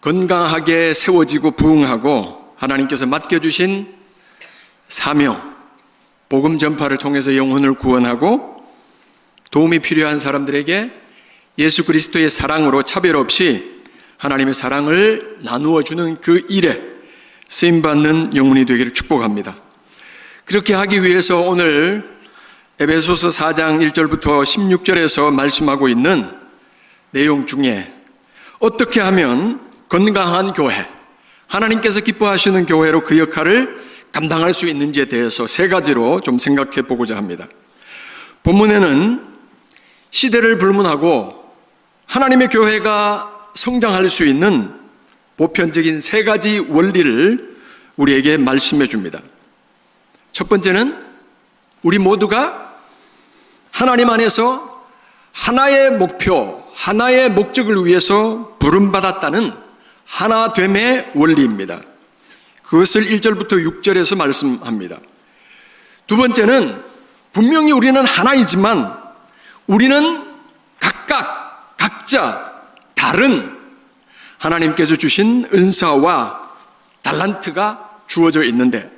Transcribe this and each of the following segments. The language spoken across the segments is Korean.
건강하게 세워지고 부흥하고 하나님께서 맡겨주신 사명, 복음 전파를 통해서 영혼을 구원하고 도움이 필요한 사람들에게 예수 그리스도의 사랑으로 차별 없이 하나님의 사랑을 나누어 주는 그 일에 쓰임받는 영혼이 되기를 축복합니다. 그렇게 하기 위해서 오늘 에베소서 4장 1절부터 16절에서 말씀하고 있는 내용 중에 어떻게 하면 건강한 교회, 하나님께서 기뻐하시는 교회로 그 역할을 감당할 수 있는지에 대해서 세 가지로 좀 생각해 보고자 합니다. 본문에는 시대를 불문하고 하나님의 교회가 성장할 수 있는 보편적인 세 가지 원리를 우리에게 말씀해 줍니다. 첫 번째는 우리 모두가 하나님 안에서 하나의 목표, 하나의 목적을 위해서 부름받았다는 하나됨의 원리입니다. 그것을 1절부터 6절에서 말씀합니다. 두 번째는 분명히 우리는 하나이지만 우리는 각자 다른 하나님께서 주신 은사와 달란트가 주어져 있는데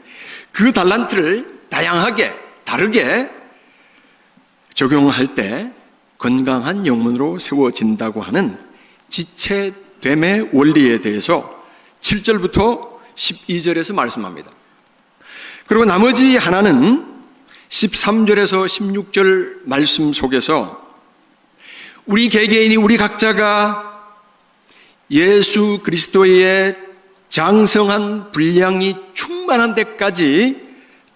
그 달란트를 다양하게 다르게 적용할 때 건강한 영혼으로 세워진다고 하는 지체됨의 원리에 대해서 7절부터 12절에서 말씀합니다. 그리고 나머지 하나는 13절에서 16절 말씀 속에서 우리 개개인이 우리 각자가 예수 그리스도의 장성한 분량이 충만한 데까지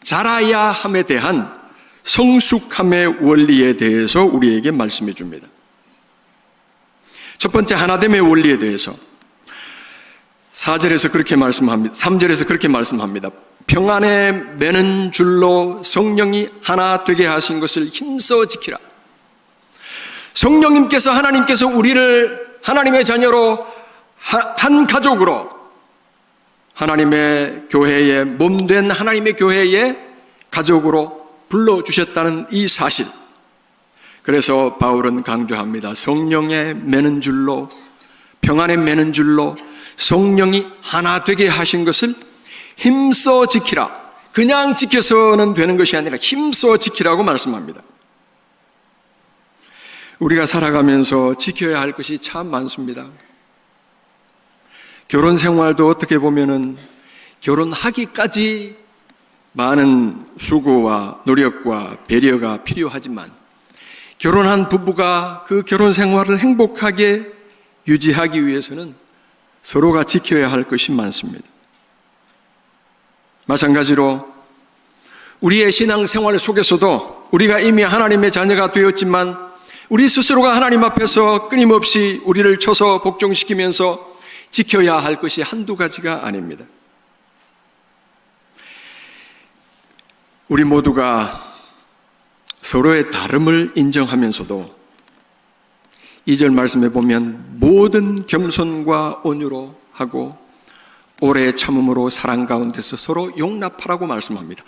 자라야 함에 대한 성숙함의 원리에 대해서 우리에게 말씀해 줍니다. 첫 번째 하나됨의 원리에 대해서 4절에서 그렇게 말씀합니다. 3절에서 그렇게 말씀합니다. 평안에 매는 줄로 성령이 하나 되게 하신 것을 힘써 지키라. 성령님께서 하나님께서 우리를 하나님의 자녀로 한 가족으로 하나님의 교회의 몸된 하나님의 교회의 가족으로 불러주셨다는 이 사실. 그래서 바울은 강조합니다. 성령에 매는 줄로, 평안에 매는 줄로 성령이 하나 되게 하신 것을 힘써 지키라. 그냥 지켜서는 되는 것이 아니라 힘써 지키라고 말씀합니다. 우리가 살아가면서 지켜야 할 것이 참 많습니다. 결혼 생활도 어떻게 보면은 결혼하기까지 많은 수고와 노력과 배려가 필요하지만 결혼한 부부가 그 결혼 생활을 행복하게 유지하기 위해서는 서로가 지켜야 할 것이 많습니다. 마찬가지로 우리의 신앙생활 속에서도 우리가 이미 하나님의 자녀가 되었지만 우리 스스로가 하나님 앞에서 끊임없이 우리를 쳐서 복종시키면서 지켜야 할 것이 한두 가지가 아닙니다. 우리 모두가 서로의 다름을 인정하면서도 2절 말씀에 보면 모든 겸손과 온유로 하고 오래 참음으로 사랑 가운데서 서로 용납하라고 말씀합니다.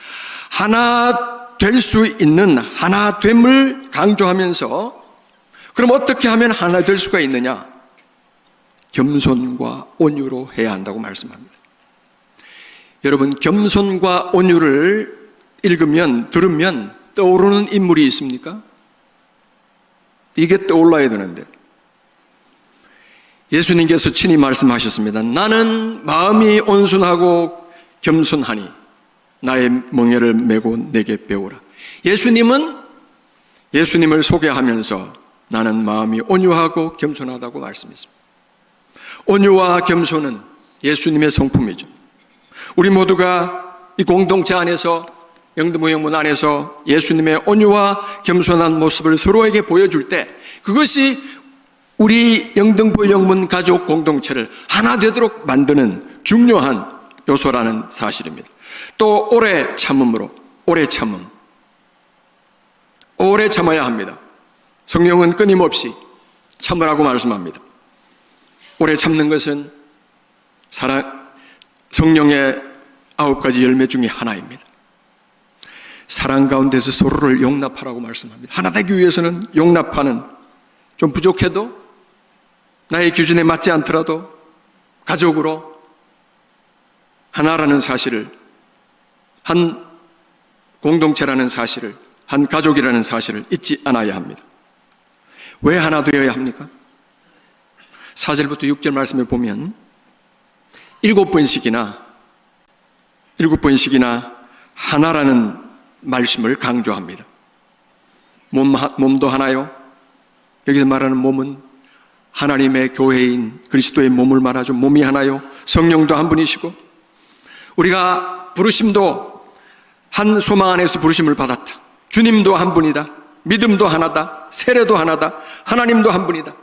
하나 될 수 있는 하나됨을 강조하면서 그럼 어떻게 하면 하나 될 수가 있느냐? 겸손과 온유로 해야 한다고 말씀합니다. 여러분, 겸손과 온유를 읽으면 들으면 떠오르는 인물이 있습니까? 이게 떠올라야 되는데 예수님께서 친히 말씀하셨습니다. 나는 마음이 온순하고 겸손하니 나의 멍에를 메고 내게 배우라. 예수님을 소개하면서 나는 마음이 온유하고 겸손하다고 말씀했습니다. 온유와 겸손은 예수님의 성품이죠. 우리 모두가 이 공동체 안에서 영등포 영문 안에서 예수님의 온유와 겸손한 모습을 서로에게 보여줄 때 그것이 우리 영등포 영문 가족 공동체를 하나 되도록 만드는 중요한 요소라는 사실입니다. 또 오래 참음으로 오래 참아야 합니다. 성령은 끊임없이 참으라고 말씀합니다. 오래 참는 것은 성령의 9가지 열매 중에 하나입니다. 사랑 가운데서 서로를 용납하라고 말씀합니다. 하나 되기 위해서는 용납하는, 좀 부족해도 나의 기준에 맞지 않더라도 가족으로 하나라는 사실을, 한 공동체라는 사실을, 한 가족이라는 사실을 잊지 않아야 합니다. 왜 하나 되어야 합니까? 4절부터 6절 말씀에 보면 7번씩이나 하나라는 말씀을 강조합니다. 몸도 하나요? 여기서 말하는 몸은 하나님의 교회인 그리스도의 몸을 말하죠. 몸이 하나요? 성령도 한 분이시고, 우리가 부르심도 한 소망 안에서 부르심을 받았다. 주님도 한 분이다. 믿음도 하나다. 세례도 하나다. 하나님도 한 분이다.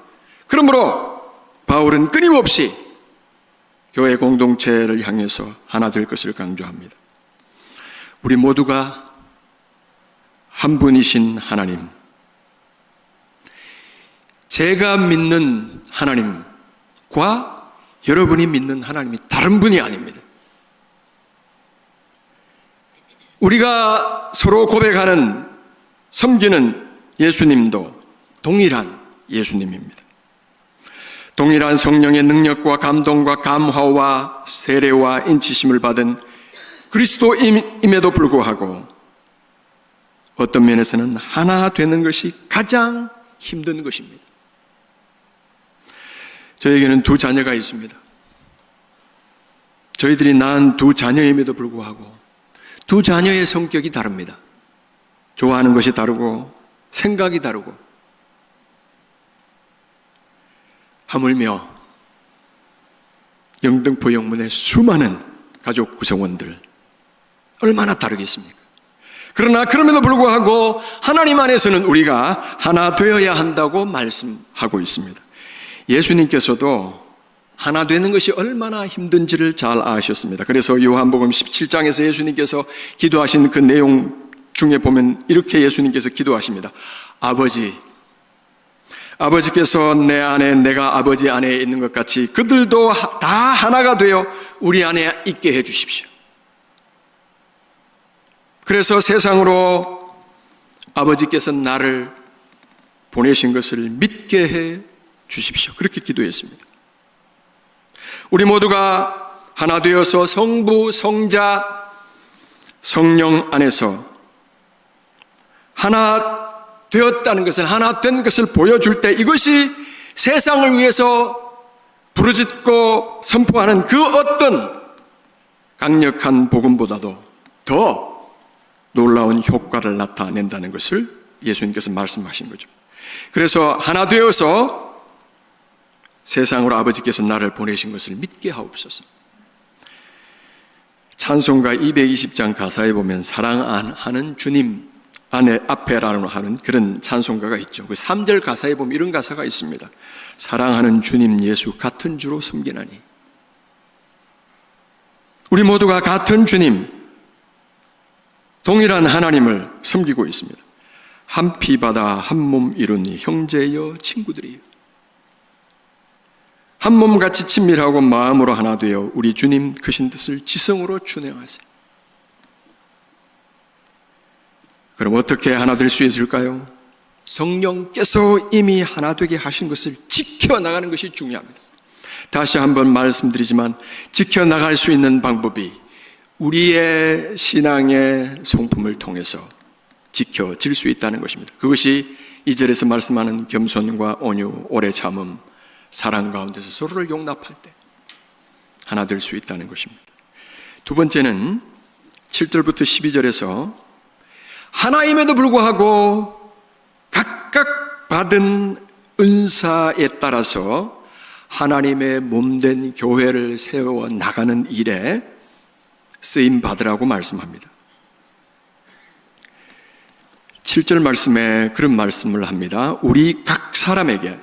그러므로 바울은 끊임없이 교회 공동체를 향해서 하나 될 것을 강조합니다. 우리 모두가 한 분이신 하나님, 제가 믿는 하나님과 여러분이 믿는 하나님이 다른 분이 아닙니다. 우리가 서로 고백하는, 섬기는 예수님도 동일한 예수님입니다. 동일한 성령의 능력과 감동과 감화와 세례와 인치심을 받은 그리스도임에도 불구하고 어떤 면에서는 하나 되는 것이 가장 힘든 것입니다. 저에게는 2 자녀가 있습니다. 저희들이 낳은 2 자녀임에도 불구하고 2 자녀의 성격이 다릅니다. 좋아하는 것이 다르고 생각이 다르고, 하물며 영등포 영문의 수많은 가족 구성원들 얼마나 다르겠습니까? 그러나 그럼에도 불구하고 하나님 안에서는 우리가 하나 되어야 한다고 말씀하고 있습니다. 예수님께서도 하나 되는 것이 얼마나 힘든지를 잘 아셨습니다. 그래서 요한복음 17장에서 예수님께서 기도하신 그 내용 중에 보면 이렇게 예수님께서 기도하십니다. 아버지께서 내 안에, 내가 아버지 안에 있는 것 같이 그들도 다 하나가 되어 우리 안에 있게 해 주십시오. 그래서 세상으로 아버지께서 나를 보내신 것을 믿게 해 주십시오. 그렇게 기도했습니다. 우리 모두가 하나 되어서 성부, 성자, 성령 안에서 하나 되었다는 것을, 하나 된 것을 보여줄 때, 이것이 세상을 위해서 부르짖고 선포하는 그 어떤 강력한 복음보다도 더 놀라운 효과를 나타낸다는 것을 예수님께서 말씀하신 거죠. 그래서 하나 되어서 세상으로 아버지께서 나를 보내신 것을 믿게 하옵소서. 찬송가 220장 가사에 보면 사랑하는 주님 안에 앞에라고 하는 그런 찬송가가 있죠. 그 3절 가사에 보면 이런 가사가 있습니다. 사랑하는 주님 예수 같은 주로 섬기나니. 우리 모두가 같은 주님, 동일한 하나님을 섬기고 있습니다. 한 피 받아 한 몸 이루니 형제여 친구들이여. 한 몸같이 친밀하고 마음으로 하나 되어 우리 주님 크신 뜻을 지성으로 준행하세요. 그럼 어떻게 하나 될 수 있을까요? 성령께서 이미 하나 되게 하신 것을 지켜나가는 것이 중요합니다. 다시 한번 말씀드리지만 지켜나갈 수 있는 방법이 우리의 신앙의 성품을 통해서 지켜질 수 있다는 것입니다. 그것이 2절에서 말씀하는 겸손과 온유, 오래 참음, 사랑 가운데서 서로를 용납할 때 하나 될 수 있다는 것입니다. 2번째는 7절부터 12절에서 하나임에도 불구하고 각각 받은 은사에 따라서 하나님의 몸된 교회를 세워 나가는 일에 쓰임 받으라고 말씀합니다. 7절 말씀에 그런 말씀을 합니다. 우리 각 사람에게,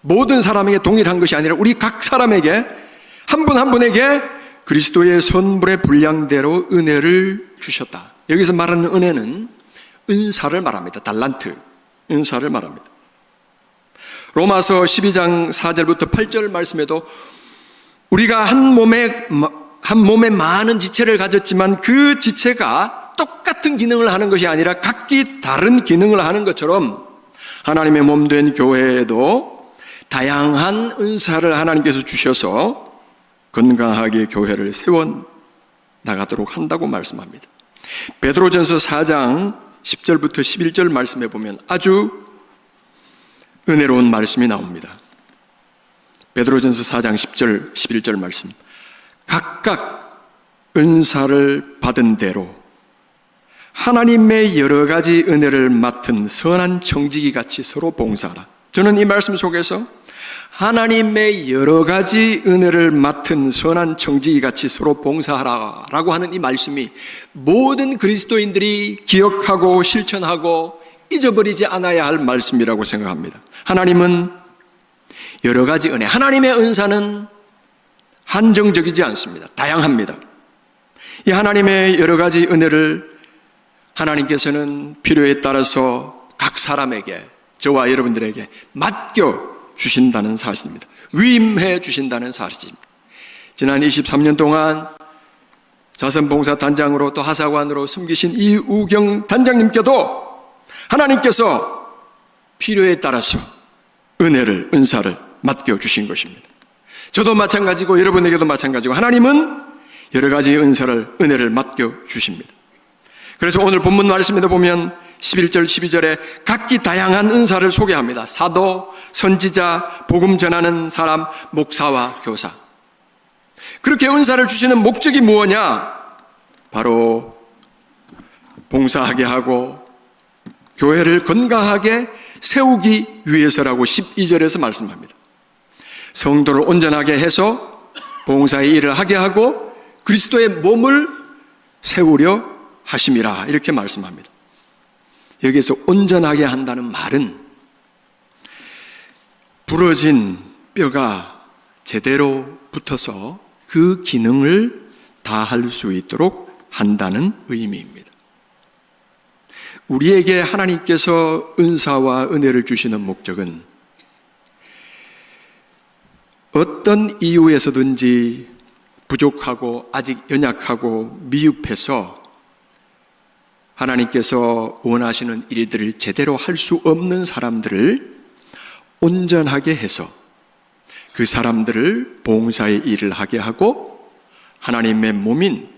모든 사람에게 동일한 것이 아니라 우리 각 사람에게, 한 분 한 분에게 그리스도의 선불의 분량대로 은혜를 주셨다. 여기서 말하는 은혜는 은사를 말합니다. 달란트, 은사를 말합니다. 로마서 12장 4절부터 8절 말씀에도 우리가 한 몸에 많은 지체를 가졌지만 그 지체가 똑같은 기능을 하는 것이 아니라 각기 다른 기능을 하는 것처럼 하나님의 몸된 교회에도 다양한 은사를 하나님께서 주셔서 건강하게 교회를 세워 나가도록 한다고 말씀합니다. 베드로전서 4장 10절부터 11절 말씀해 보면 아주 은혜로운 말씀이 나옵니다. 베드로전서 4장 10절 11절 말씀. 각각 은사를 받은 대로 하나님의 여러 가지 은혜를 맡은 선한 청지기 같이 서로 봉사하라. 저는 이 말씀 속에서 하나님의 여러 가지 은혜를 맡은 선한 청지기 같이 서로 봉사하라 라고 하는 이 말씀이 모든 그리스도인들이 기억하고 실천하고 잊어버리지 않아야 할 말씀이라고 생각합니다. 하나님은 여러 가지 은혜, 하나님의 은사는 한정적이지 않습니다. 다양합니다. 이 하나님의 여러 가지 은혜를 하나님께서는 필요에 따라서 각 사람에게, 저와 여러분들에게 맡겨 주신다는 사실입니다. 위임해 주신다는 사실입니다. 지난 23년 동안 자선봉사 단장으로 또 하사관으로 섬기신 이우경 단장님께도 하나님께서 필요에 따라서 은혜를, 은사를 맡겨 주신 것입니다. 저도 마찬가지고 여러분에게도 마찬가지고 하나님은 여러 가지 은혜를 맡겨 주십니다. 그래서 오늘 본문 말씀에 보면 11절, 12절에 각기 다양한 은사를 소개합니다. 사도, 선지자, 복음 전하는 사람, 목사와 교사. 그렇게 은사를 주시는 목적이 무엇이냐? 바로 봉사하게 하고 교회를 건강하게 세우기 위해서라고 12절에서 말씀합니다. 성도를 온전하게 해서 봉사의 일을 하게 하고 그리스도의 몸을 세우려 하심이라 이렇게 말씀합니다. 여기서 온전하게 한다는 말은 부러진 뼈가 제대로 붙어서 그 기능을 다할 수 있도록 한다는 의미입니다. 우리에게 하나님께서 은사와 은혜를 주시는 목적은 어떤 이유에서든지 부족하고 아직 연약하고 미흡해서 하나님께서 원하시는 일들을 제대로 할 수 없는 사람들을 온전하게 해서 그 사람들을 봉사의 일을 하게 하고 하나님의 몸인,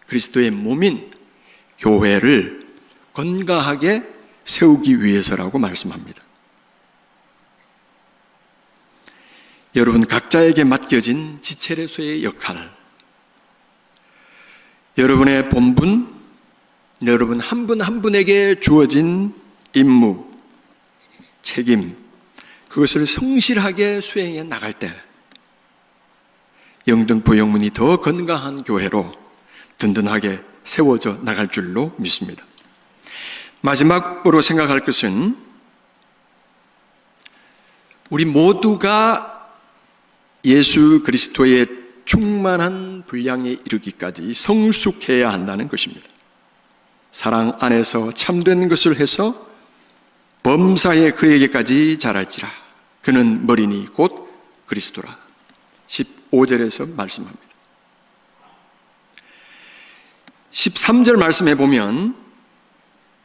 그리스도의 몸인 교회를 건강하게 세우기 위해서라고 말씀합니다. 여러분 각자에게 맡겨진 지체로서의 역할, 여러분의 본분, 여러분 한 분 한 분에게 주어진 임무, 책임, 그것을 성실하게 수행해 나갈 때 영등포 영문이 더 건강한 교회로 든든하게 세워져 나갈 줄로 믿습니다. 마지막으로 생각할 것은 우리 모두가 예수 그리스도의 충만한 분량에 이르기까지 성숙해야 한다는 것입니다. 사랑 안에서 참된 것을 해서 범사에 그에게까지 자랄지라. 그는 머리니 곧 그리스도라. 15절에서 말씀합니다. 13절 말씀해 보면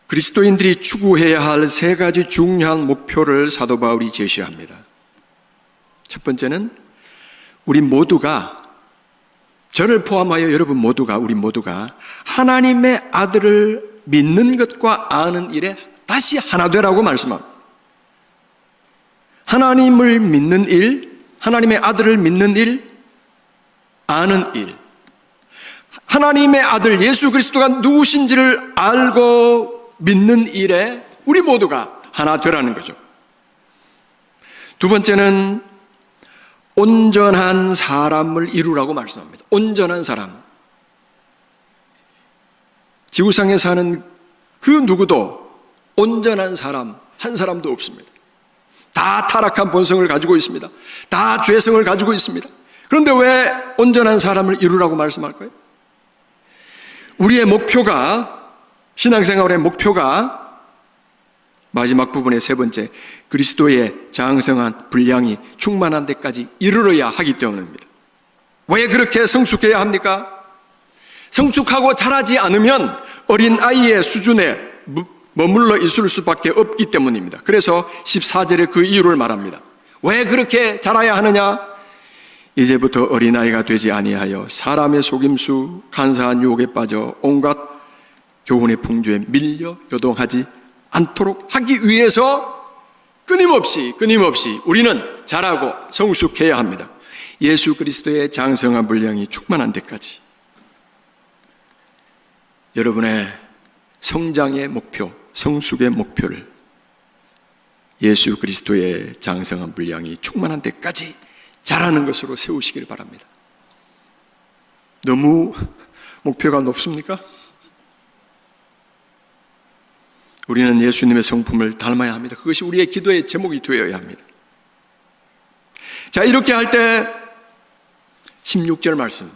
그리스도인들이 추구해야 할 세 가지 중요한 목표를 사도 바울이 제시합니다. 첫 번째는 우리 모두가, 저를 포함하여 여러분 모두가, 우리 모두가 하나님의 아들을 믿는 것과 아는 일에 다시 하나 되라고 말씀합니다. 하나님을 믿는 일, 하나님의 아들을 믿는 일, 아는 일. 하나님의 아들 예수 그리스도가 누구신지를 알고 믿는 일에 우리 모두가 하나 되라는 거죠. 두 번째는 온전한 사람을 이루라고 말씀합니다. 온전한 사람. 지구상에 사는 그 누구도 온전한 사람 한 사람도 없습니다. 다 타락한 본성을 가지고 있습니다. 다 죄성을 가지고 있습니다. 그런데 왜 온전한 사람을 이루라고 말씀할까요? 우리의 목표가, 신앙생활의 목표가 마지막 부분의 세 번째, 그리스도의 장성한 분량이 충만한 데까지 이르러야 하기 때문입니다. 왜 그렇게 성숙해야 합니까? 성숙하고 자라지 않으면 어린 아이의 수준에 머물러 있을 수밖에 없기 때문입니다. 그래서 14절에 그 이유를 말합니다. 왜 그렇게 자라야 하느냐? 이제부터 어린아이가 되지 아니하여 사람의 속임수 간사한 유혹에 빠져 온갖 교훈의 풍조에 밀려 요동하지 않도록 하기 위해서 끊임없이 우리는 자라고 성숙해야 합니다. 예수 그리스도의 장성한 분량이 충만한 데까지. 여러분의 성장의 목표, 성숙의 목표를 예수 그리스도의 장성한 분량이 충만한 데까지 자라는 것으로 세우시길 바랍니다. 너무 목표가 높습니까? 우리는 예수님의 성품을 닮아야 합니다. 그것이 우리의 기도의 제목이 되어야 합니다. 자, 이렇게 할 때 16절 말씀,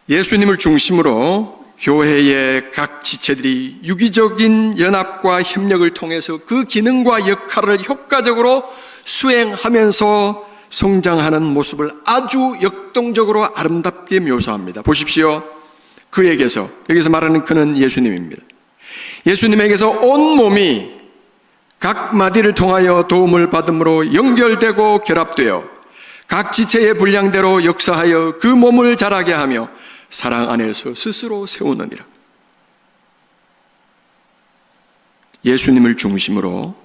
예수님을 중심으로 교회의 각 지체들이 유기적인 연합과 협력을 통해서 그 기능과 역할을 효과적으로 수행하면서 성장하는 모습을 아주 역동적으로 아름답게 묘사합니다. 보십시오. 여기서 말하는 그는 예수님입니다. 예수님에게서 온 몸이 각 마디를 통하여 도움을 받음으로 연결되고 결합되어 각 지체의 분량대로 역사하여 그 몸을 자라게 하며 사랑 안에서 스스로 세우느니라. 예수님을 중심으로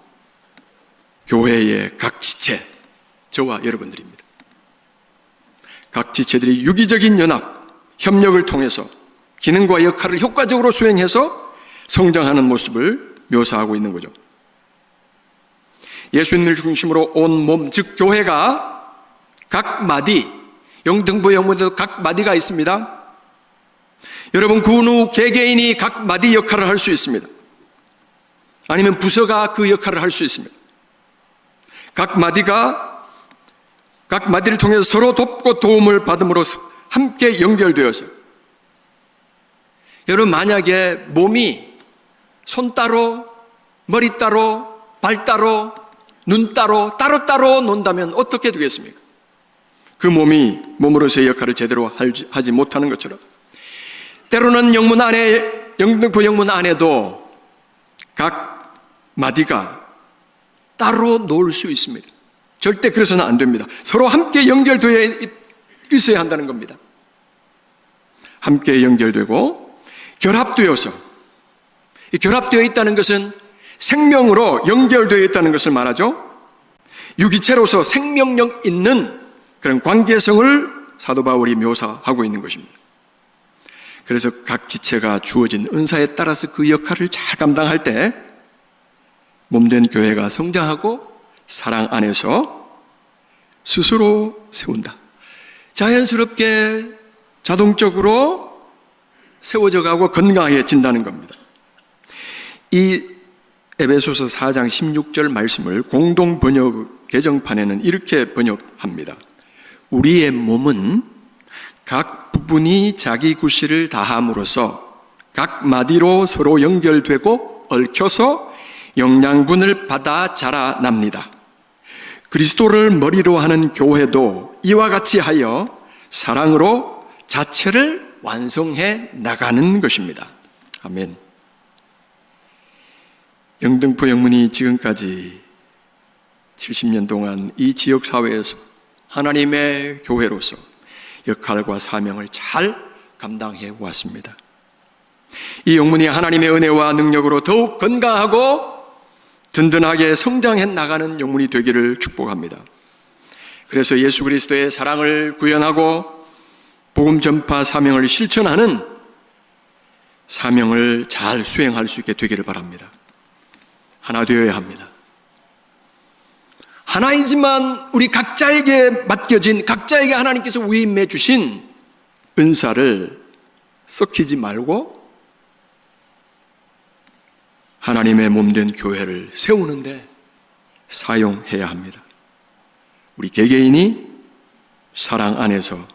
교회의 각 지체, 저와 여러분들입니다. 각 지체들이 유기적인 연합, 협력을 통해서 기능과 역할을 효과적으로 수행해서 성장하는 모습을 묘사하고 있는 거죠. 예수님을 중심으로 온 몸, 즉 교회가 각 마디, 영등포 영문에도 각 마디가 있습니다. 여러분, 그 후 개개인이 각 마디 역할을 할 수 있습니다. 아니면 부서가 그 역할을 할 수 있습니다. 각 마디를 통해서 서로 돕고 도움을 받음으로 함께 연결되어서, 여러분, 만약에 몸이 손 따로, 머리 따로, 발 따로, 눈 따로, 따로따로 논다면 어떻게 되겠습니까? 그 몸이 몸으로서의 역할을 제대로 하지 못하는 것처럼, 때로는 영등포 영문 안에도 각 마디가 따로 놀 수 있습니다. 절대 그래서는 안 됩니다. 서로 함께 연결되어 있어야 한다는 겁니다. 함께 연결되고 결합되어서, 결합되어 있다는 것은 생명으로 연결되어 있다는 것을 말하죠. 유기체로서 생명력 있는 그런 관계성을 사도 바울이 묘사하고 있는 것입니다. 그래서 각 지체가 주어진 은사에 따라서 그 역할을 잘 감당할 때 몸된 교회가 성장하고 사랑 안에서 스스로 세운다. 자연스럽게 자동적으로 세워져 가고 건강해진다는 겁니다. 이 에베소서 4장 16절 말씀을 공동 번역 개정판에는 이렇게 번역합니다. 우리의 몸은 각 부분이 자기 구실을 다함으로써 각 마디로 서로 연결되고 얽혀서 영양분을 받아 자라납니다. 그리스도를 머리로 하는 교회도 이와 같이 하여 사랑으로 자체를 완성해 나가는 것입니다. 아멘. 영등포 영문이 지금까지 70년 동안 이 지역사회에서 하나님의 교회로서 역할과 사명을 잘 감당해 왔습니다. 이 영문이 하나님의 은혜와 능력으로 더욱 건강하고 든든하게 성장해 나가는 영문이 되기를 축복합니다. 그래서 예수 그리스도의 사랑을 구현하고 복음 전파 사명을 실천하는 사명을 잘 수행할 수 있게 되기를 바랍니다. 하나 되어야 합니다. 하나이지만 우리 각자에게 맡겨진, 각자에게 하나님께서 위임해 주신 은사를 썩히지 말고 하나님의 몸된 교회를 세우는데 사용해야 합니다. 우리 개개인이 사랑 안에서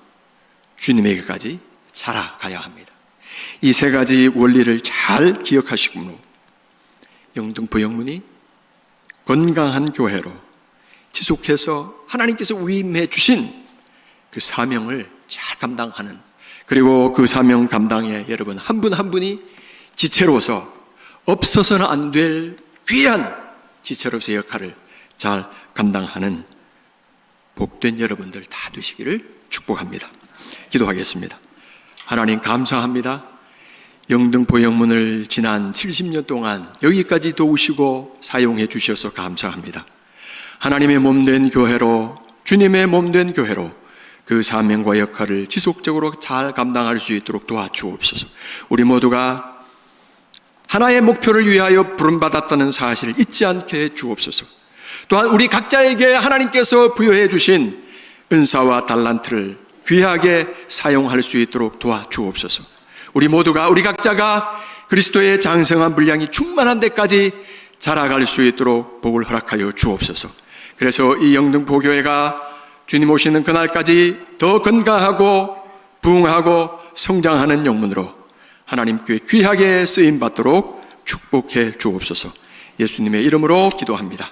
주님에게까지 자라가야 합니다. 이 세 가지 원리를 잘 기억하시므로 영등포 영문이 건강한 교회로 지속해서 하나님께서 위임해 주신 그 사명을 잘 감당하는, 그리고 그 사명 감당에 여러분 한 분 한 분이 지체로서 없어서는 안 될 귀한 지체로서의 역할을 잘 감당하는 복된 여러분들 다 되시기를 축복합니다. 기도하겠습니다. 하나님 감사합니다. 영등포영문을 지난 70년 동안 여기까지 도우시고 사용해 주셔서 감사합니다. 하나님의 몸된 교회로, 주님의 몸된 교회로 그 사명과 역할을 지속적으로 잘 감당할 수 있도록 도와주옵소서. 우리 모두가 하나의 목표를 위하여 부름받았다는 사실을 잊지 않게 해 주옵소서. 또한 우리 각자에게 하나님께서 부여해 주신 은사와 달란트를 귀하게 사용할 수 있도록 도와주옵소서. 우리 모두가, 우리 각자가 그리스도의 장성한 분량이 충만한 데까지 자라갈 수 있도록 복을 허락하여 주옵소서. 그래서 이 영등포교회가 주님 오시는 그날까지 더 건강하고 부흥하고 성장하는 영문으로 하나님께 귀하게 쓰임받도록 축복해 주옵소서. 예수님의 이름으로 기도합니다.